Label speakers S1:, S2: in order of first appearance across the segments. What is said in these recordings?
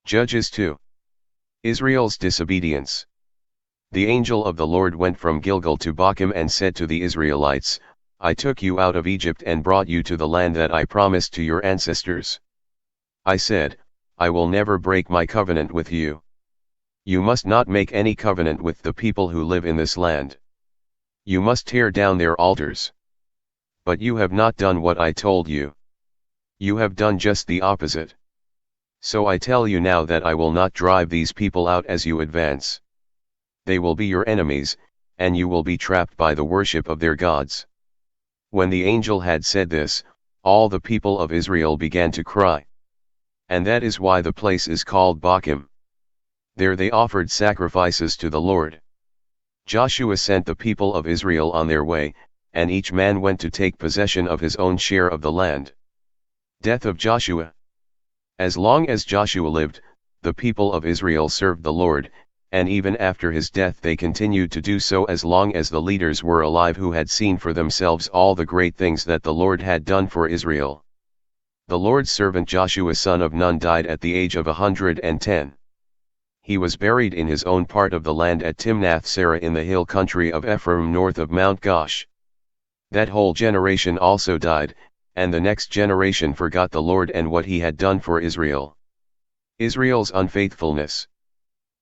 S1: Judges 2. Israel's disobedience. The angel of the Lord went from Gilgal to Bochim and said to the Israelites, I took you out of Egypt and brought you to the land that I promised to your ancestors. I said, I will never break my covenant with you. You must not make any covenant with the people who live in this land. You must tear down their altars. But you have not done what I told you. You have done just the opposite. So I tell you now that I will not drive these people out as you advance. They will be your enemies, and you will be trapped by the worship of their gods. When the angel had said this, all the people of Israel began to cry. And that is why the place is called Bochim. There they offered sacrifices to the Lord. Joshua sent the people of Israel on their way, and each man went to take possession of his own share of the land. Death of Joshua. As long as Joshua lived, the people of Israel served the Lord, and even after his death they continued to do so as long as the leaders were alive who had seen for themselves all the great things that the Lord had done for Israel. The Lord's servant Joshua son of Nun died at the age of 110. He was buried in his own part of the land at Timnath-Serah in the hill country of Ephraim north of Mount Gosh. That whole generation also died, and the next generation forgot the Lord and what he had done for Israel. Israel's unfaithfulness.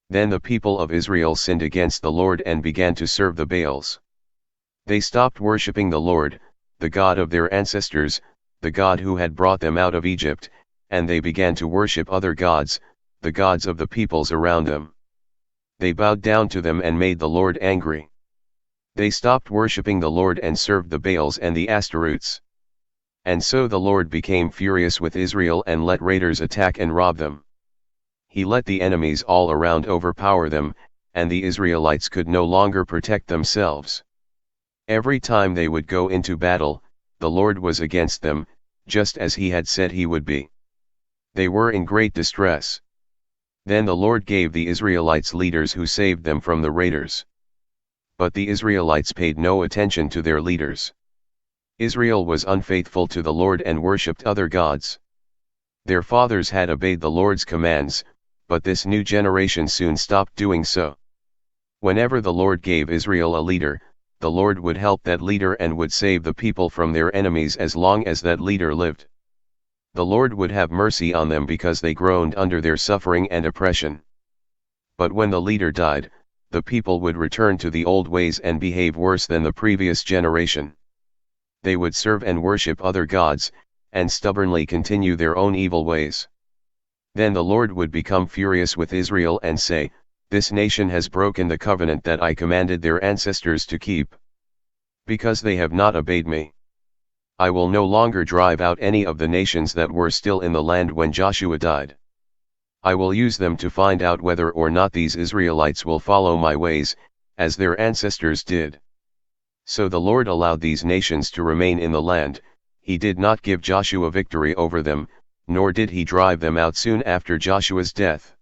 S1: Then the people of Israel sinned against the Lord and began to serve the Baals. They stopped worshipping the Lord, the God of their ancestors, the God who had brought them out of Egypt, and they began to worship other gods, the gods of the peoples around them. They bowed down to them and made the Lord angry. They stopped worshipping the Lord and served the Baals and the Ashtaroths. And so the Lord became furious with Israel and let raiders attack and rob them. He let the enemies all around overpower them, and the Israelites could no longer protect themselves. Every time they would go into battle, the Lord was against them, just as he had said he would be. They were in great distress. Then the Lord gave the Israelites leaders who saved them from the raiders. But the Israelites paid no attention to their leaders. Israel was unfaithful to the Lord and worshipped other gods. Their fathers had obeyed the Lord's commands, but this new generation soon stopped doing so. Whenever the Lord gave Israel a leader, the Lord would help that leader and would save the people from their enemies as long as that leader lived. The Lord would have mercy on them because they groaned under their suffering and oppression. But when the leader died, the people would return to the old ways and behave worse than the previous generation. They would serve and worship other gods, and stubbornly continue their own evil ways. Then the Lord would become furious with Israel and say, This nation has broken the covenant that I commanded their ancestors to keep. Because they have not obeyed me. I will no longer drive out any of the nations that were still in the land when Joshua died. I will use them to find out whether or not these Israelites will follow my ways, as their ancestors did. So the Lord allowed these nations to remain in the land. He did not give Joshua victory over them, nor did he drive them out soon after Joshua's death.